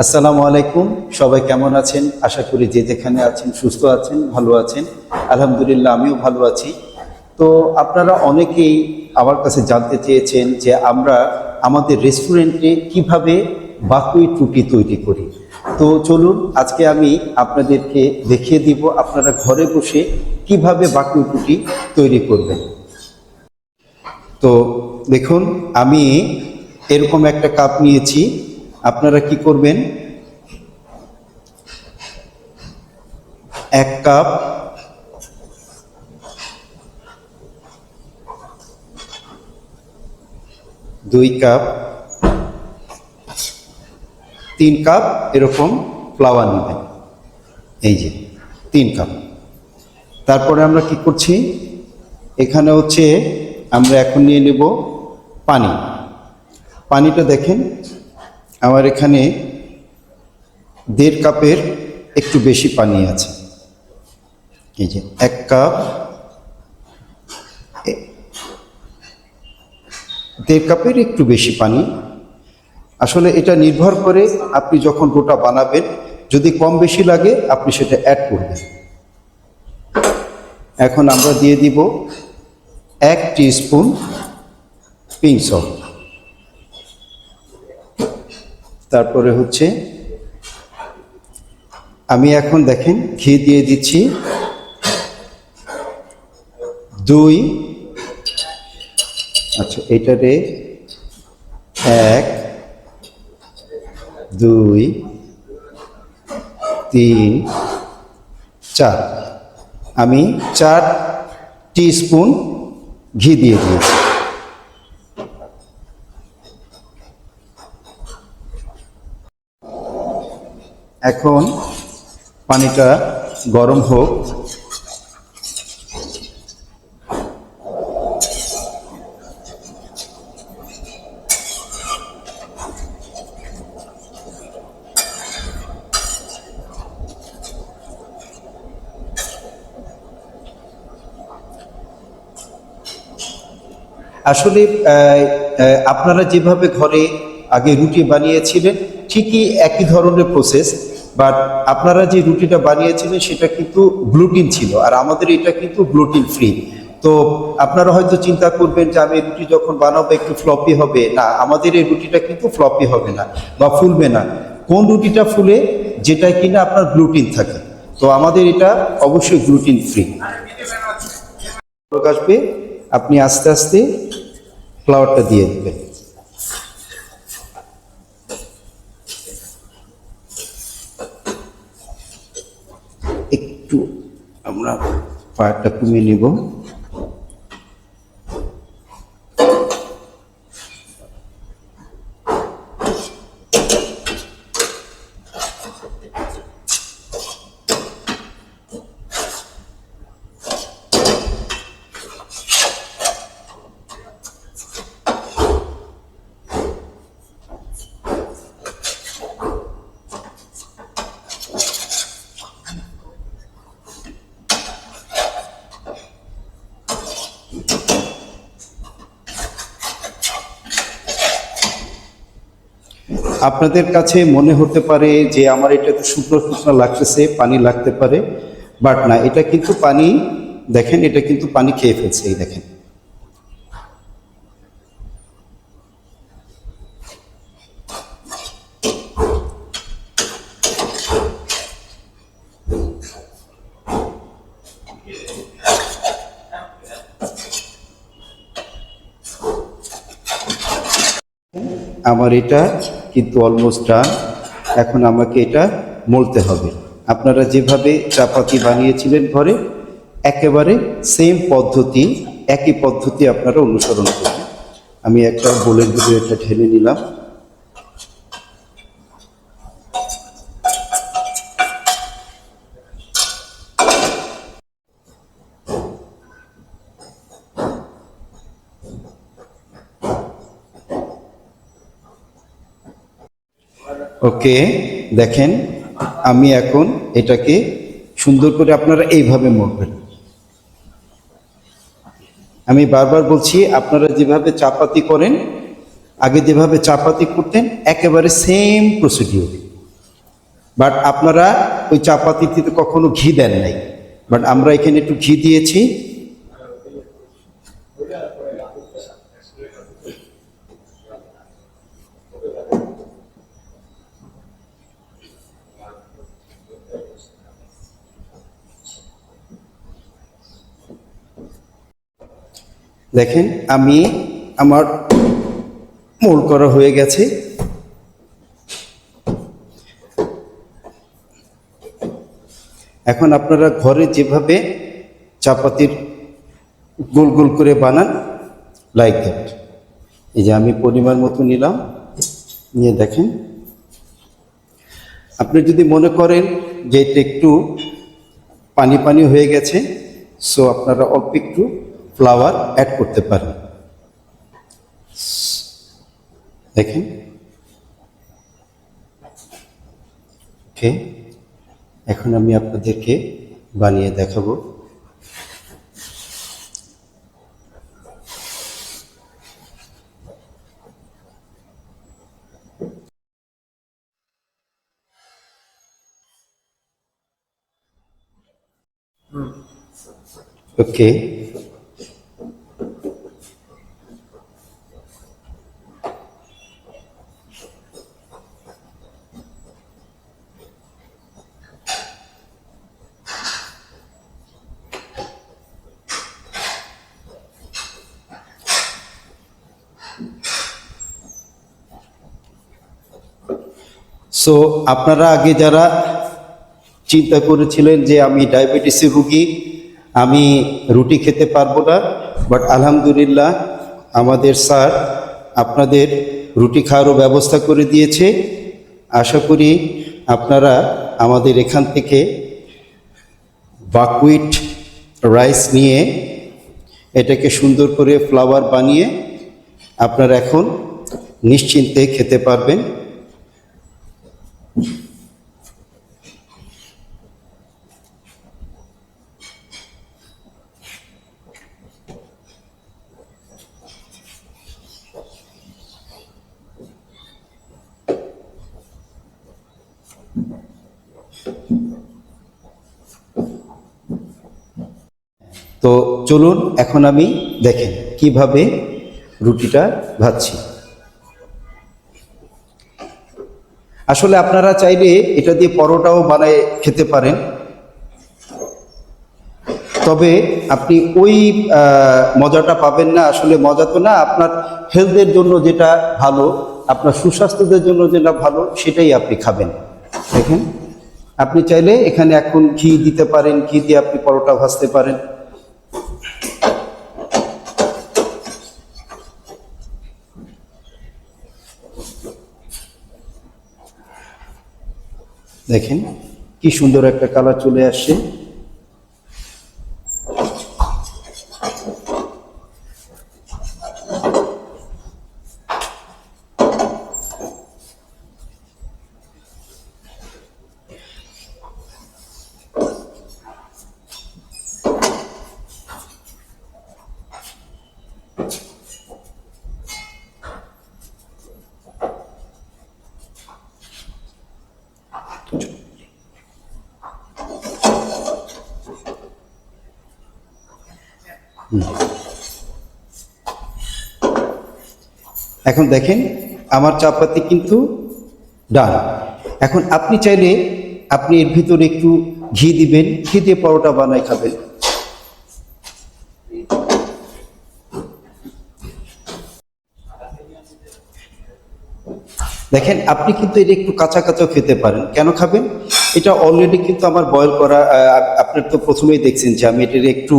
আসসালামু আলাইকুম। সবাই কেমন আছেন? আশা করি যে যেখানে আছেন সুস্থ আছেন, ভালো আছেন। আলহামদুলিল্লাহ আমিও ভালো আছি। তো আপনারা অনেকেই আমার কাছে জানতে চেয়েছেন যে আমরা আমাদের রেস্টুরেন্টে কিভাবে বাকুইট রুটি তৈরি করি। তো চলুন আজকে আমি আপনাদেরকে দেখিয়ে দিব আপনারা ঘরে বসে কিভাবে বাকুইট রুটি তৈরি করবেন। তো দেখুন, আমি এরকম একটা কাপ নিয়েছি। আপনারা কি করবেন, 1 কাপ, 2 কাপ, 3 কাপ এরকম ফ্লাওয়ার নেবেন। এই যে 3 কাপ। তারপরে আমরা কি করছি, এখানে হচ্ছে আমরা এখন নিয়ে নেব পানি। পানিটা দেখেন আমার এখানে 1.5 কাপের একটু বেশি পানি আছে। এই যে 1 কাপ, 1.5 কাপের একটু বেশি পানি। আসলে এটা নির্ভর করে আপনি যখন ডোটা বানাবেন, যদি কম বেশি লাগে আপনি সেটা অ্যাড করবেন। এখন আমরা দিয়ে দিব 1 টিস্পুন পিঙ্ক সল্ট। তারপরে হচ্ছে আমি এখন দেখেন ঘি দিয়ে দিচ্ছি 2, আচ্ছা এটারে 1, 2, 3, 4, আমি 4 টিস্পুন ঘি দিয়ে দিয়েছি। এখন পানিটা গরম হোক। আসলে আপনারা যেভাবে ঘরে আগে রুটি বানিয়েছিলেন ঠিকই একই ধরনের প্রসেস, বাট আপনারা যে রুটিটা বানিয়েছিলেন সেটা কিন্তু গ্লুটিন ছিল, আর আমাদের এটা কিন্তু গ্লুটিন ফ্রি। তো আপনারা হয়তো চিন্তা করবেন যে আমি রুটি যখন বানাবো একটু ফ্লপি হবে। না, আমাদের এই রুটিটা কিন্তু ফ্লপি হবে না বা ফুলবে না। কোন রুটিটা ফুলে? যেটা কিনা আপনার গ্লুটিন থাকে। তো আমাদের এটা অবশ্যই গ্লুটিন ফ্রি। আসবে, আপনি আস্তে আস্তে ফ্লাওয়ারটা দিয়ে দেবেন। একটু আমরা ফায়ারটা কমিয়ে নিব। আপনাদের কাছে মনে হতে পারে যে আমার এটা তো শুকনো শুকনো লাগতেছে, পানি লাগতে পারে, বাট না, এটা কিন্তু পানি, দেখেন এটা কিন্তু পানি খেয়ে ফেলছে। এই দেখেন, আমার এটা কিন্তু অলমোস্ট ডান। এখন আমাকে এটা মলতে হবে। আপনারা যেভাবে চাপাতি বানিয়েছিলেন ঘরে, একেবারে সেম পদ্ধতি, একই পদ্ধতি আপনারা অনুসরণ করবেন। আমি একটা বোলের ভিতরে এটা ঢেলে নিলাম। ওকে, দেখেন আমি এখন এটাকে সুন্দর করে, আপনারা এইভাবে মরবেন। আমি বারবার বলছি, আপনারা যেভাবে চাপাতি করেন, আগে যেভাবে চাপাতি করতেন, একেবারে সেম প্রসিডিওর। বাট আপনারা ওই চাপাতিতে কখনো ঘি দেন নাই, বাট আমরা এখানে একটু ঘি দিয়েছি। দেখেন আমার মোল্ড করা হয়ে গেছে। এখন আপনারা ঘরে যেভাবে চাপাতির গোল গোল করে বানান, লাইক দ্যাট। এই যে আমি পরিমাণ মতো নিলাম, নিয়ে দেখেন। আপনি যদি মনে করেন যে এটা একটু পানি পানি হয়ে গেছে, সো আপনারা অল্প একটু ফ্লাওয়ার অ্যাড করতে পারেন। দেখেন, ওকে। এখন আমি আপনাদেরকে বানিয়ে দেখাবো। ওকে, সো আপনারা আগে যারা চিন্তা করেছিলেন যে আমি ডায়াবেটিসের রুগী, আমি রুটি খেতে পারবো না, বাট আলহামদুলিল্লাহ আমাদের স্যার আপনাদের রুটি খাওয়ারও ব্যবস্থা করে দিয়েছে। আশা করি আপনারা আমাদের এখান থেকে বাকহুইট রাইস নিয়ে এটাকে সুন্দর করে ফ্লাওয়ার বানিয়ে আপনারা এখন নিশ্চিন্তে খেতে পারবেন। তো চলুন এখন আমি দেখেন কিভাবে রুটিটা ভাজছি। আসলে আপনারা চাইলে এটা দিয়ে পরোটাও বানায় খেতে পারেন, তবে আপনি ওই মজাটা পাবেন না। আসলে মজা তো না, আপনার হেলথের জন্য যেটা ভালো, আপনার সুস্বাস্থ্যের জন্য যেটা ভালো সেটাই আপনি খাবেন। দেখেন, আপনি চাইলে এখানে এখন ঘি দিতে পারেন, ঘি দিয়ে আপনি পরোটা ভাজতে পারেন। দেখেন কি সুন্দর একটা কালার চলে আসছে। এখন দেখেন আমার চাপাতি কিন্তু ডান। এখন আপনি চাইলে আপনি এর ভিতরে একটু ঘি দিবেন, ঘি দিয়ে পরোটা বানাই খাবেন। দেখেন আপনি কিন্তু এটা একটু কাঁচা কাঁচাও খেতে পারেন। কেন খাবেন? এটা অলরেডি কিন্তু আমার বয়েল করা, আপনার তো প্রথমেই দেখছেন যে আমি এটা একটু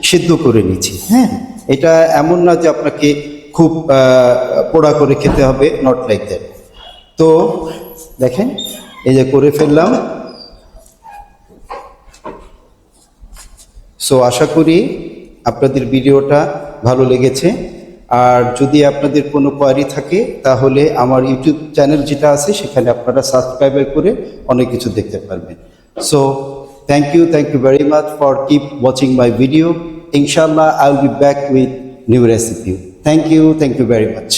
সিদ্ধ করে নিচ্ছি। হ্যাঁ, এটা এমন না যে আপনাকে খুব পোড়া করে খেতে হবে, নট লাইক দ্যাট। তো দেখেন এই যে করে ফেললাম। সো আশা করি আপনাদের ভিডিওটা ভালো লেগেছে। আর যদি আপনাদের কোনো কোয়ারি থাকে তাহলে আমার ইউটিউব চ্যানেল যেটা আছে সেখানে আপনারা সাবস্ক্রাইব করে অনেক কিছু দেখতে পারবেন। So thank you very much for keep watching my video. ইনশাআল্লাহ I will be back with new recipe. Thank you very much.